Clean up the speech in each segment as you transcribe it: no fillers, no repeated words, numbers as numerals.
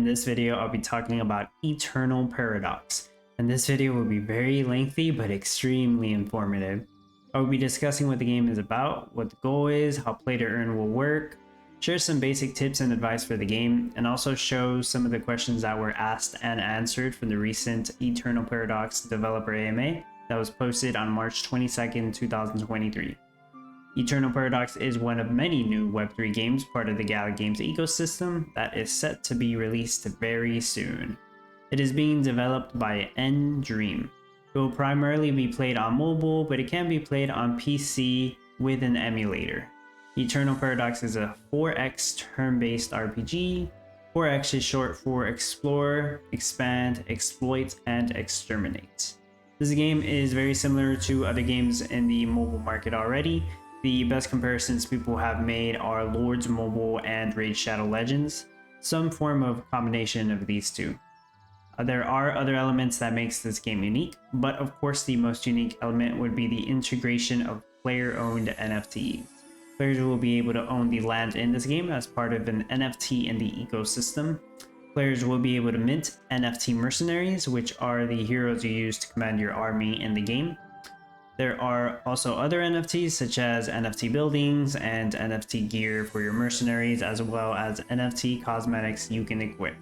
this video, I'll be talking about Eternal Paradox, and this video will be very lengthy but extremely informative. I will be discussing what the game is about, what the goal is, how play to earn will work, share some basic tips and advice for the game, and also show some of the questions that were asked and answered from the recent Eternal Paradox developer AMA that was posted on March 22nd, 2023. Eternal Paradox is one of many new Web3 games part of the Gala Games ecosystem that is set to be released very soon. It is being developed by Dream. It will primarily be played on mobile, but it can be played on PC with an emulator. Eternal Paradox is a 4X turn-based RPG. 4X is short for Explore, Expand, Exploit, and Exterminate. This game is very similar to other games in the mobile market already. The best comparisons people have made are Lords Mobile and Raid Shadow Legends, some form of combination of these two. There are other elements that makes this game unique, but of course the most unique element would be the integration of player-owned NFTs. Players will be able to own the land in this game as part of an NFT in the ecosystem. Players will be able to mint NFT Mercenaries, which are the heroes you use to command your army in the game. There are also other NFTs such as NFT buildings and NFT gear for your mercenaries, as well as NFT cosmetics you can equip.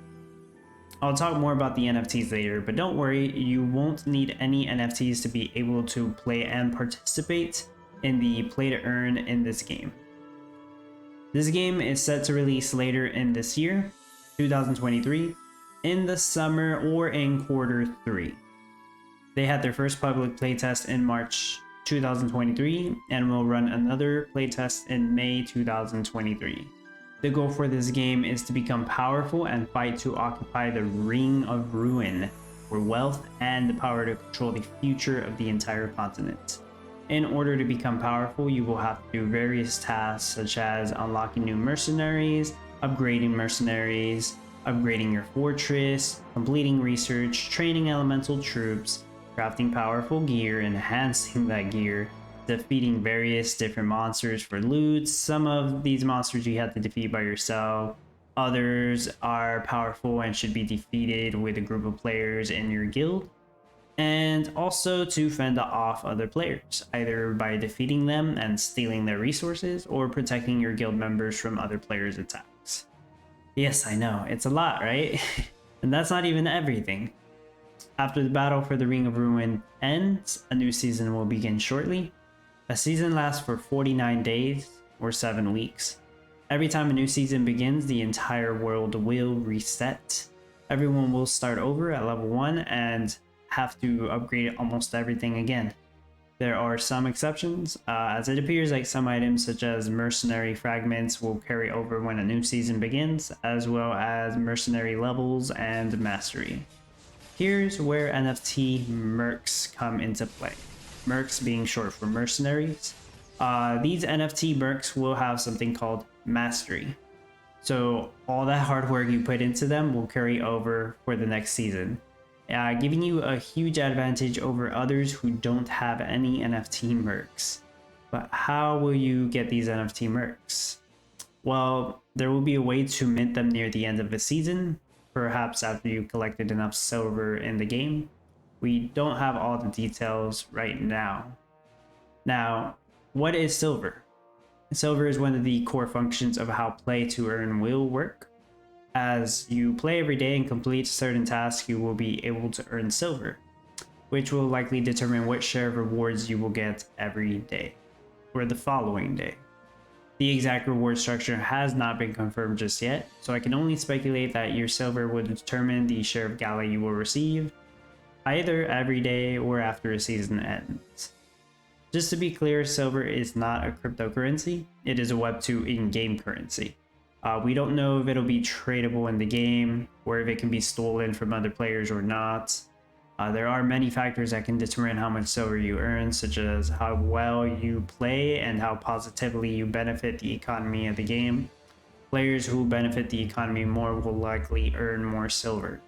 I'll talk more about the NFTs later, but don't worry, you won't need any NFTs to be able to play and participate in the play to earn in this game. This game is set to release later in this year, 2023, in the summer or in Q3. They had their first public playtest in March 2023 and will run another playtest in May 2023. The goal for this game is to become powerful and fight to occupy the Ring of Ruin for wealth and the power to control the future of the entire continent. In order to become powerful, you will have to do various tasks such as unlocking new mercenaries, upgrading mercenaries, upgrading your fortress, completing research, training elemental troops, crafting powerful gear, enhancing that gear, defeating various different monsters for loot. Some of these monsters you have to defeat by yourself. Others are powerful and should be defeated with a group of players in your guild. And also to fend off other players, either by defeating them and stealing their resources or protecting your guild members from other players' attacks. Yes, I know, it's a lot, right? And that's not even everything. After the battle for the Ring of Ruin ends, a new season will begin shortly. A season lasts for 49 days or 7 weeks. Every time a new season begins, the entire world will reset. Everyone will start over at level 1 and have to upgrade almost everything again. There are some exceptions, as it appears like some items such as mercenary fragments will carry over when a new season begins, as well as mercenary levels and mastery. Here's where NFT mercs come into play. Mercs being short for mercenaries. These NFT mercs will have something called mastery. So all that hard work you put into them will carry over for the next season, giving you a huge advantage over others who don't have any NFT mercs. But how will you get these NFT mercs? Well, there will be a way to mint them near the end of the season, perhaps after you collected enough silver in the game. We don't have all the details right now. Now, what is silver? Silver is one of the core functions of how play to earn will work. As you play every day and complete certain tasks, you will be able to earn silver, which will likely determine what share of rewards you will get every day, or the following day. The exact reward structure has not been confirmed just yet, so I can only speculate that your silver will determine the share of Gala you will receive, either every day or after a season ends. Just to be clear, silver is not a cryptocurrency, it is a Web2 in-game currency. We don't know if it'll be tradable in the game, or if it can be stolen from other players or not. There are many factors that can determine how much silver you earn, such as how well you play and how positively you benefit the economy of the game. Players who benefit the economy more will likely earn more silver.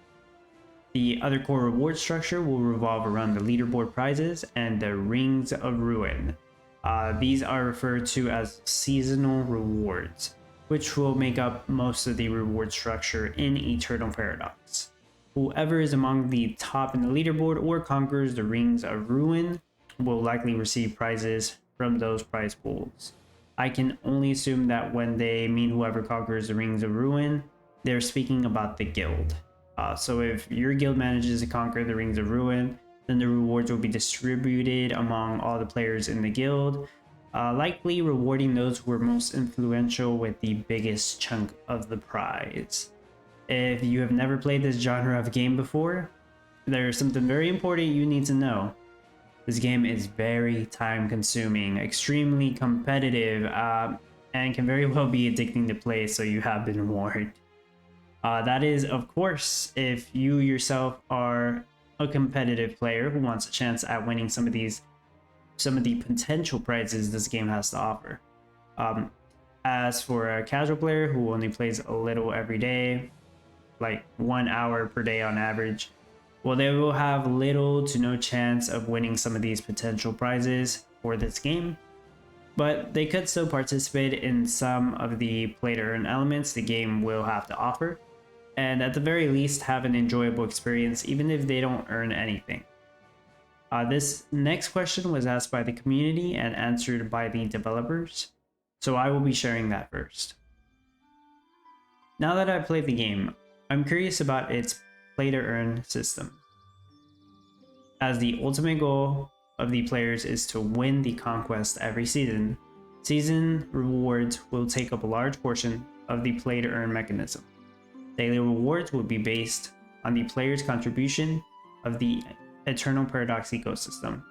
The other core reward structure will revolve around the leaderboard prizes and the Rings of Ruin. These are referred to as seasonal rewards. which will make up most of the reward structure in Eternal Paradox. Whoever is among the top in the leaderboard or conquers the Rings of Ruin will likely receive prizes from those prize pools. I can only assume that when they mean whoever conquers the Rings of Ruin, they're speaking about the guild. So if your guild manages to conquer the Rings of Ruin, then the rewards will be distributed among all the players in the guild, likely rewarding those who were most influential with the biggest chunk of the prize. If you have never played this genre of game before, there's something very important you need to know. This game is very time consuming, extremely competitive, and can very well be addicting to play, so you have been warned. That is, of course, if you yourself are a competitive player who wants a chance at winning some of the potential prizes this game has to offer. As for a casual player who only plays a little every day, like 1 hour per day on average, well, they will have little to no chance of winning some of these potential prizes for this game, but they could still participate in some of the play to earn elements the game will have to offer, and at the very least have an enjoyable experience even if they don't earn anything. This next question was asked by the community and answered by the developers, so I will be sharing that first. Now that I've played the game, I'm curious about its play to earn system, as the ultimate goal of the players is to win the conquest every season. Season rewards will take up a large portion of the play to earn mechanism. Daily rewards will be based on the player's contribution of the Eternal Paradox ecosystem.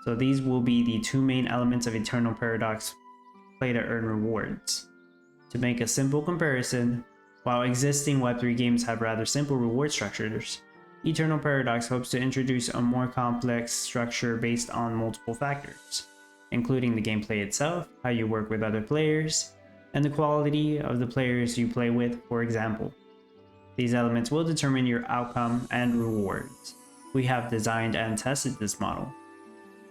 So these will be the two main elements of Eternal Paradox play to earn rewards. To make a simple comparison, while existing Web3 games have rather simple reward structures, Eternal Paradox hopes to introduce a more complex structure based on multiple factors, including the gameplay itself, how you work with other players, and the quality of the players you play with, for example. These elements will determine your outcome and rewards. We have designed and tested this model,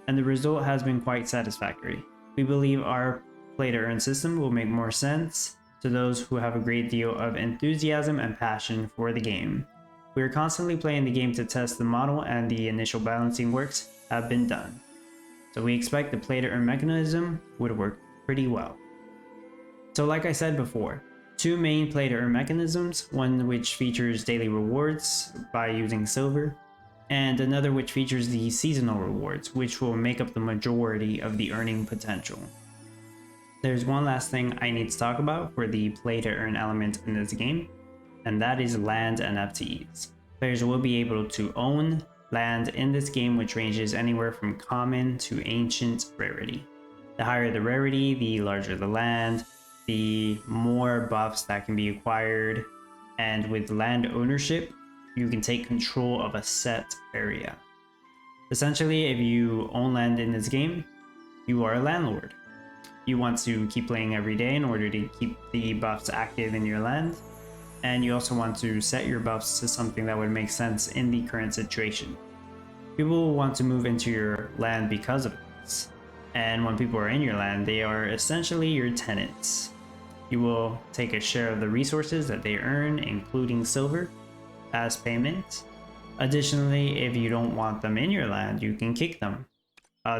and the result has been quite satisfactory. We believe our play to earn system will make more sense to those who have a great deal of enthusiasm and passion for the game. We are constantly playing the game to test the model, and the initial balancing works have been done. So we expect the play to earn mechanism would work pretty well. So like I said before, two main play to earn mechanisms, one which features daily rewards by using silver, and another which features the seasonal rewards, which will make up the majority of the earning potential. There's one last thing I need to talk about for the play to earn element in this game, and that is land NFTs. Players will be able to own land in this game, which ranges anywhere from common to ancient rarity. The higher the rarity, the larger the land, the more buffs that can be acquired, and with land ownership, you can take control of a set area. Essentially, if you own land in this game, you are a landlord. You want to keep playing every day in order to keep the buffs active in your land, and you also want to set your buffs to something that would make sense in the current situation. People will want to move into your land because of this, and when people are in your land, they are essentially your tenants. You will take a share of the resources that they earn, including silver, as payment. Additionally, if you don't want them in your land, you can kick them.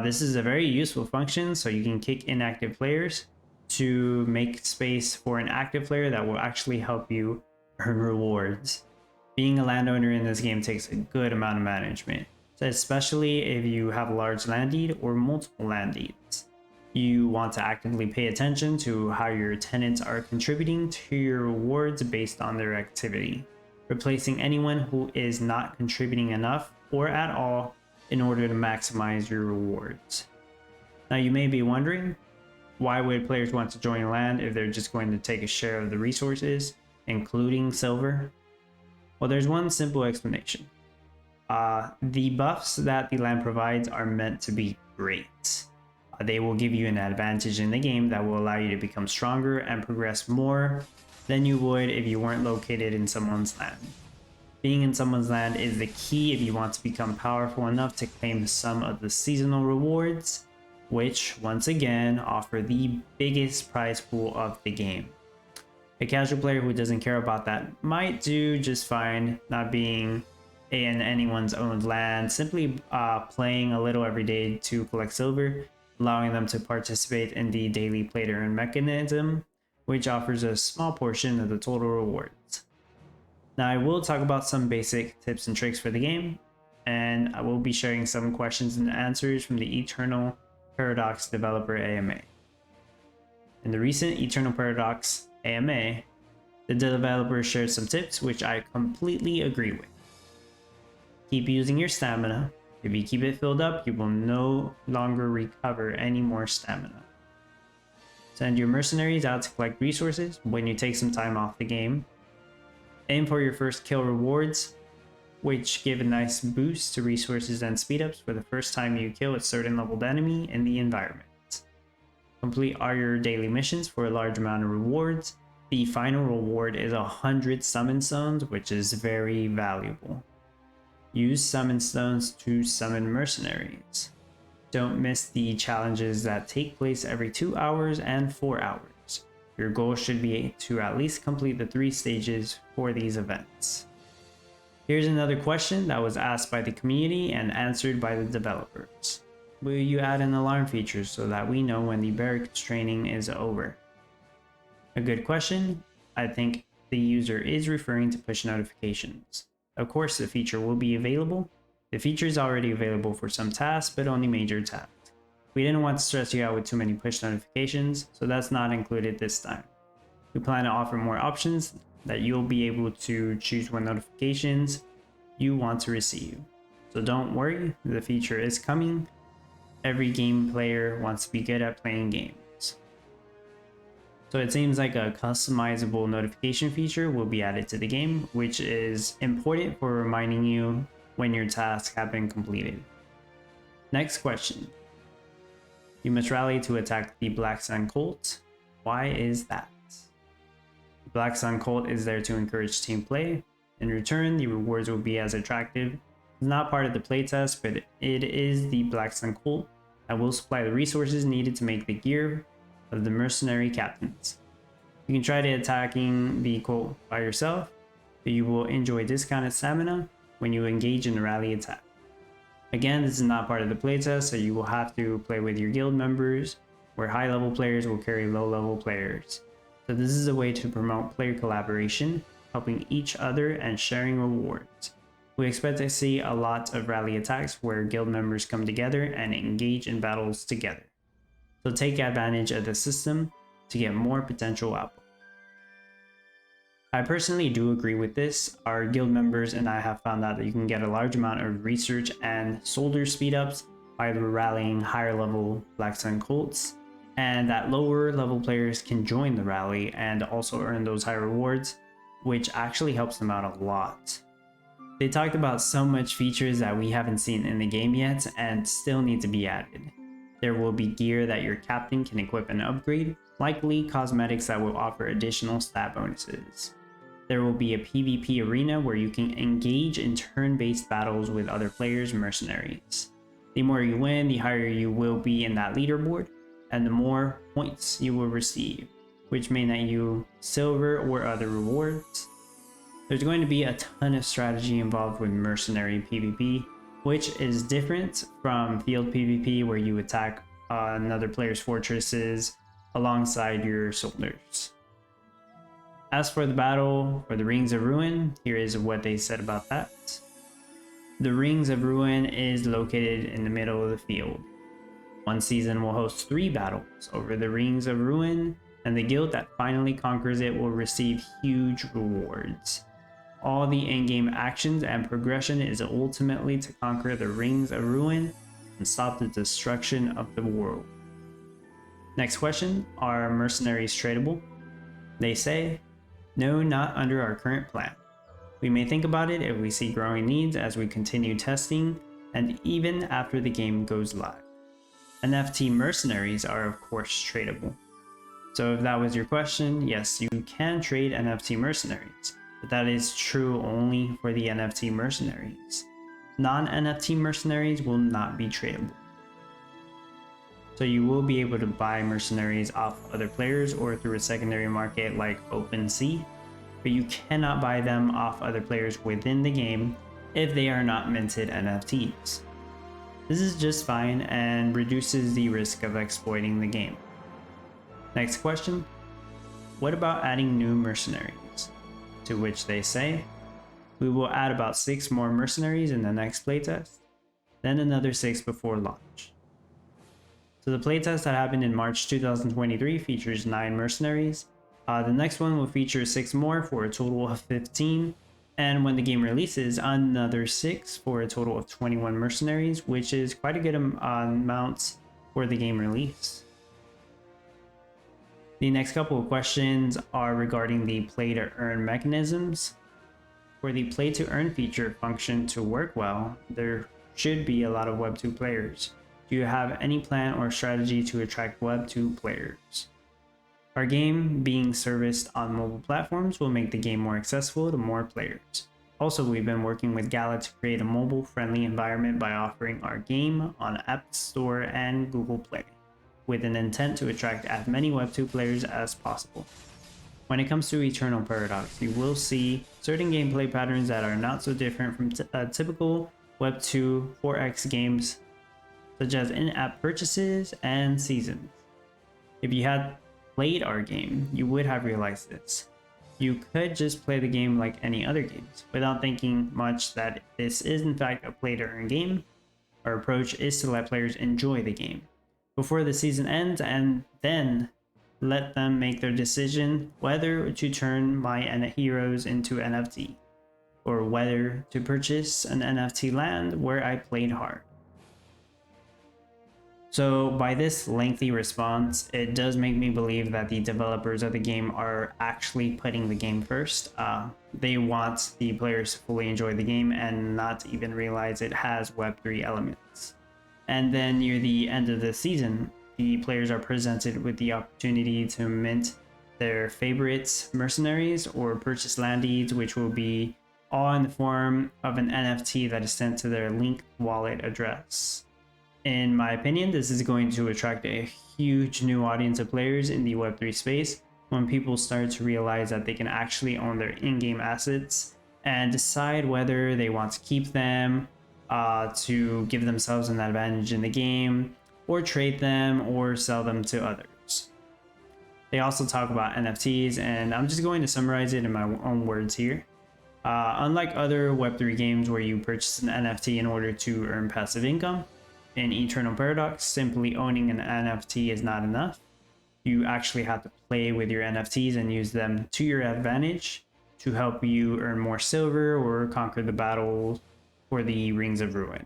This is a very useful function, so you can kick inactive players to make space for an active player that will actually help you earn rewards. Being a landowner in this game takes a good amount of management, so especially if you have a large land deed or multiple land deeds. You want to actively pay attention to how your tenants are contributing to your rewards based on their activity, replacing anyone who is not contributing enough or at all in order to maximize your rewards. Now you may be wondering, why would players want to join land if they're just going to take a share of the resources, including silver? Well, there's one simple explanation. The buffs that the land provides are meant to be great. They will give you an advantage in the game that will allow you to become stronger and progress more than you would if you weren't located in someone's land. Being in someone's land is the key if you want to become powerful enough to claim some of the seasonal rewards, which once again offer the biggest prize pool of the game. A casual player who doesn't care about that might do just fine, not being in anyone's owned land, simply playing a little every day to collect silver, allowing them to participate in the daily play to earn mechanism, which offers a small portion of the total rewards. Now I will talk about some basic tips and tricks for the game, and I will be sharing some questions and answers from the Eternal Paradox developer AMA. In the recent Eternal Paradox AMA, the developer shared some tips which I completely agree with. Keep using your stamina. If you keep it filled up, you will no longer recover any more stamina. Send your mercenaries out to collect resources when you take some time off the game. Aim for your first kill rewards, which give a nice boost to resources and speedups for the first time you kill a certain leveled enemy in the environment. Complete all your daily missions for a large amount of rewards. The final reward is 100 summon stones, which is very valuable. Use summon stones to summon mercenaries. Don't miss the challenges that take place every 2 hours and 4 hours. Your goal should be to at least complete the 3 stages for these events. Here's another question that was asked by the community and answered by the developers. Will you add an alarm feature so that we know when the barracks training is over? A good question. I think the user is referring to push notifications. Of course, the feature will be available. The feature is already available for some tasks, but only major tasks. We didn't want to stress you out with too many push notifications, so that's not included this time. We plan to offer more options that you'll be able to choose what notifications you want to receive. So don't worry, the feature is coming. Every game player wants to be good at playing games. So it seems like a customizable notification feature will be added to the game, which is important for reminding you when your tasks have been completed. Next question. You must rally to attack the Black Sun Cult. Why is that? The Black Sun Cult is there to encourage team play. In return, the rewards will be as attractive. It's not part of the playtest, but it is the Black Sun Cult that will supply the resources needed to make the gear of the mercenary captains. You can try to attacking the cult by yourself, but you will enjoy discounted stamina when you engage in the rally attack. Again, this is not part of the playtest, so you will have to play with your guild members, where high level players will carry low level players. So this is a way to promote player collaboration, helping each other and sharing rewards. We expect to see a lot of rally attacks where guild members come together and engage in battles together. So take advantage of the system to get more potential output. I personally do agree with this. Our guild members and I have found out that you can get a large amount of research and soldier speedups by rallying higher level Black Sun cults, and that lower level players can join the rally and also earn those high rewards, which actually helps them out a lot. They talked about so much features that we haven't seen in the game yet and still need to be added. There will be gear that your captain can equip and upgrade, likely cosmetics that will offer additional stat bonuses. There will be a PvP arena where you can engage in turn-based battles with other players' mercenaries. The more you win, the higher you will be in that leaderboard, and the more points you will receive, which may net you silver or other rewards. There's going to be a ton of strategy involved with mercenary PvP, which is different from field PvP where you attack another player's fortresses alongside your soldiers. As for the battle for the Rings of Ruin, here is what they said about that. The Rings of Ruin is located in the middle of the field. One season will host 3 battles over the Rings of Ruin, and the guild that finally conquers it will receive huge rewards. All the in-game actions and progression is ultimately to conquer the Rings of Ruin and stop the destruction of the world. Next question, are mercenaries tradable? They say, no, not under our current plan. We may think about it if we see growing needs as we continue testing and even after the game goes live. NFT mercenaries are of course tradable. So if that was your question, yes, you can trade NFT mercenaries. But that is true only for the NFT mercenaries. Non-NFT mercenaries will not be tradable. So you will be able to buy mercenaries off other players or through a secondary market like OpenSea, but you cannot buy them off other players within the game if they are not minted NFTs. This is just fine and reduces the risk of exploiting the game. Next question, what about adding new mercenaries? To which they say, we will add about 6 more mercenaries in the next playtest, then another 6 before launch. So the playtest that happened in March 2023 features 9 mercenaries. The next one will feature 6 more for a total of 15. And when the game releases, another 6 for a total of 21 mercenaries, which is quite a good amount for the game release. The next couple of questions are regarding the play to earn mechanisms. For the play to earn feature function to work well, there should be a lot of Web 2 players. Do you have any plan or strategy to attract Web 2 players? Our game being serviced on mobile platforms will make the game more accessible to more players. Also, we've been working with Gala to create a mobile-friendly environment by offering our game on App Store and Google Play, with an intent to attract as many Web 2 players as possible. When it comes to Eternal Paradox, you will see certain gameplay patterns that are not so different from typical Web 2 4X games, such as in-app purchases and seasons. If you had played our game, you would have realized this. You could just play the game like any other games, without thinking much that this is in fact a play to earn game. Our approach is to let players enjoy the game before the season ends, and then let them make their decision whether to turn my heroes into NFT, or whether to purchase an NFT land where I played hard. So by this lengthy response, it does make me believe that the developers of the game are actually putting the game first. They want the players to fully enjoy the game and not even realize it has Web3 elements. And then near the end of the season, the players are presented with the opportunity to mint their favorite mercenaries or purchase land deeds, which will be all in the form of an NFT that is sent to their linked wallet address. In my opinion, this is going to attract a huge new audience of players in the Web3 space when people start to realize that they can actually own their in-game assets and decide whether they want to keep them to give themselves an advantage in the game, or trade them or sell them to others. They also talk about NFTs, and I'm just going to summarize it in my own words here. Unlike other Web3 games where you purchase an NFT in order to earn passive income, in Eternal Paradox, simply owning an NFT is not enough. You actually have to play with your NFTs and use them to your advantage to help you earn more silver or conquer the battle for the Rings of Ruin.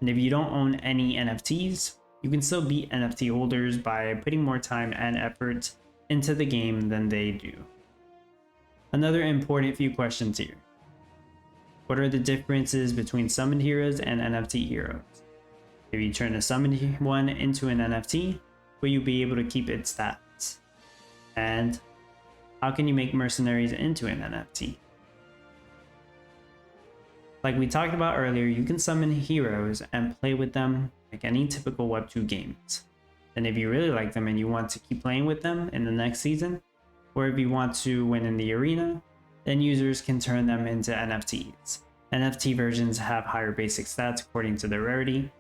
And if you don't own any NFTs, you can still beat NFT holders by putting more time and effort into the game than they do. Another important few questions here. What are the differences between summoned heroes and NFT heroes? If you turn a summoned one into an NFT, will you be able to keep its stats? And how can you make mercenaries into an NFT? Like we talked about earlier, you can summon heroes and play with them like any typical Web 2 games. And if you really like them and you want to keep playing with them in the next season, or if you want to win in the arena, then users can turn them into NFTs. NFT versions have higher basic stats according to their rarity.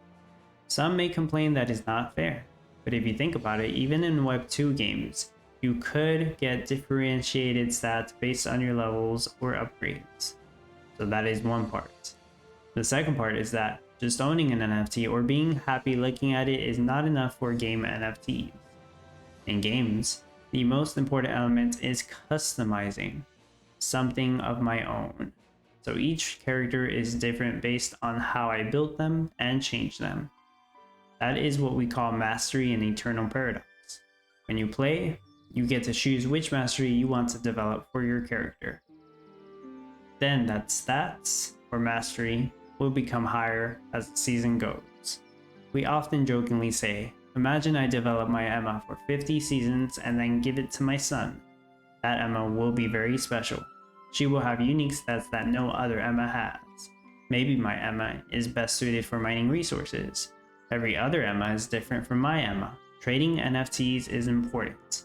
Some may complain that is not fair, but if you think about it, even in Web 2 games, you could get differentiated stats based on your levels or upgrades. So that is one part. The second part is that just owning an NFT or being happy looking at it is not enough for game NFTs. In games, the most important element is customizing something of my own. So each character is different based on how I built them and changed them. That is what we call mastery in Eternal Paradox. When you play, you get to choose which mastery you want to develop for your character. Then that stats or mastery will become higher as the season goes. We often jokingly say, imagine I develop my Emma for 50 seasons and then give it to my son. That Emma will be very special. She will have unique stats that no other Emma has. Maybe my Emma is best suited for mining resources. Every other Emma is different from my Emma. Trading NFTs is important,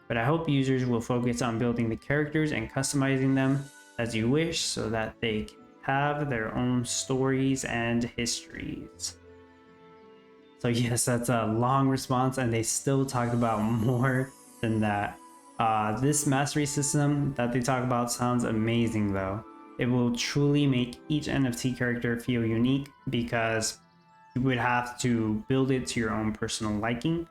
but I hope users will focus on building the characters and customizing them as you wish so that they can have their own stories and histories. So yes, that's a long response, and they still talked about more than that. This mastery system that they talk about sounds amazing though. It will truly make each NFT character feel unique because you would have to build it to your own personal liking,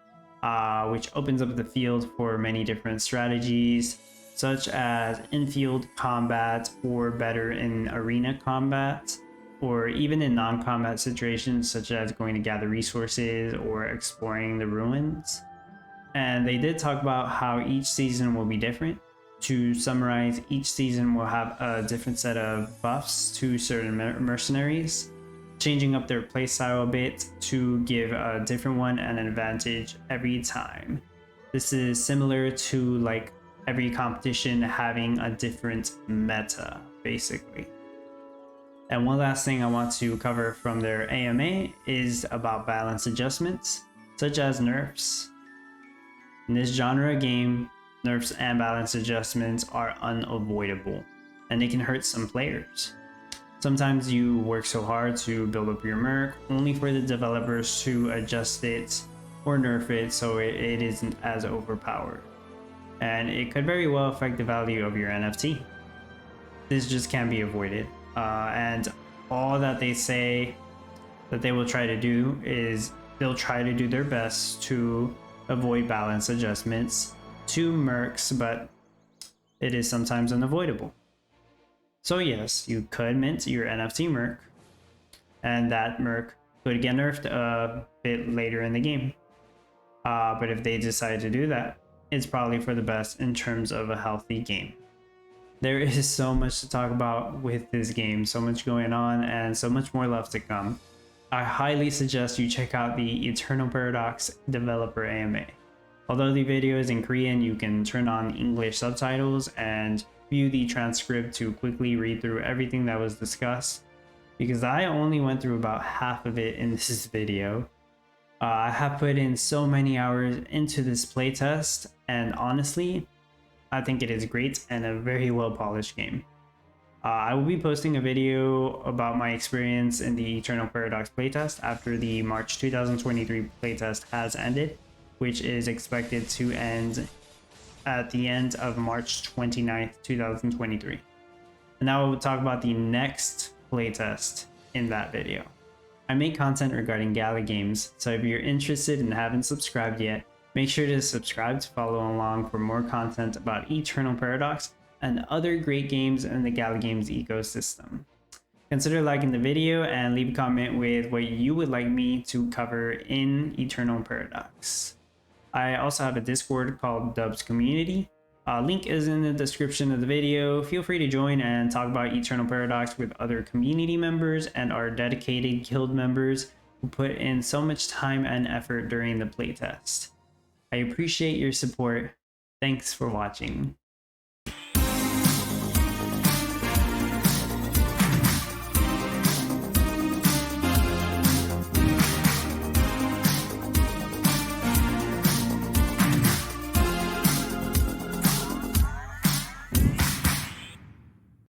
which opens up the field for many different strategies, such as in-field combat or better in arena combat, or even in non-combat situations such as going to gather resources or exploring the ruins. And they did talk about how each season will be different. To summarize, each season will have a different set of buffs to certain mercenaries, changing up their playstyle a bit to give a different one an advantage every time. This is similar to like every competition having a different meta, basically. And one last thing I want to cover from their AMA is about balance adjustments, such as nerfs. In this genre game, nerfs and balance adjustments are unavoidable, and they can hurt some players. Sometimes you work so hard to build up your merc, only for the developers to adjust it or nerf it so it isn't as overpowered. And it could very well affect the value of your NFT. This just can't be avoided. And all that they say that they will try to do is they'll try to do their best to avoid balance adjustments to mercs, but it is sometimes unavoidable. So yes, you could mint your NFT merc, and that merc could get nerfed a bit later in the game. But if they decide to do that, it's probably for the best in terms of a healthy game. There is so much to talk about with this game, so much going on, and so much more left to come. I highly suggest you check out the Eternal Paradox Developer AMA. Although the video is in Korean, you can turn on English subtitles and view the transcript to quickly read through everything that was discussed, because I only went through about half of it in this video. I have put in so many hours into this playtest, and honestly, I think it is great and a very well polished game. I will be posting a video about my experience in the Eternal Paradox playtest after the March 2023 playtest has ended, which is expected to end at the end of March 29th, 2023. And now I will talk about the next playtest in that video. I make content regarding Gala games, so if you're interested and haven't subscribed yet, make sure to subscribe to follow along for more content about Eternal Paradox and other great games in the Gala Games ecosystem. Consider liking the video and leave a comment with what you would like me to cover in Eternal Paradox. I also have a Discord called Dubs Community. Link is in the description of the video. Feel free to join and talk about Eternal Paradox with other community members and our dedicated guild members who put in so much time and effort during the playtest. I appreciate your support. Thanks for watching.